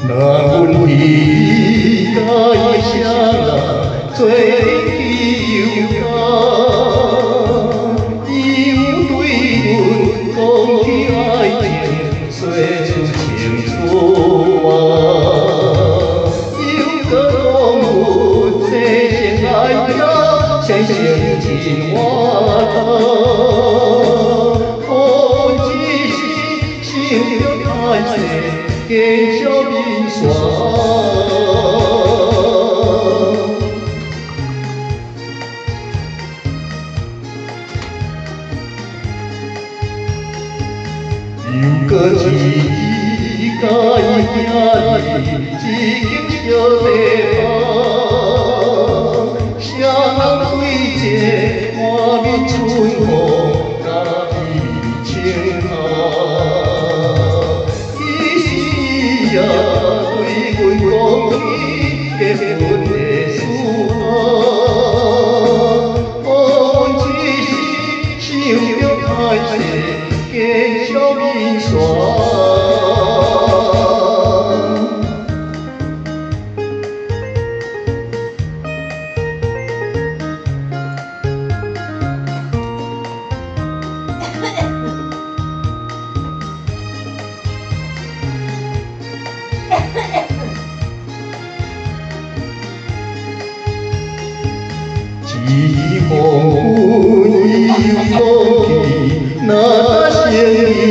若阮离家异乡来，做起游港，伊有对阮讲起爱情，说出情错话，又搁讲阮这些爱他，先生真活他，我只是想着太细。见笑面煞，又搁一家伊兄弟，一间小地方，谁人对这满面春风，甲伊情下。对阮讲起结婚的事我只是想着太细，见笑面煞。一风雨又风起，那声。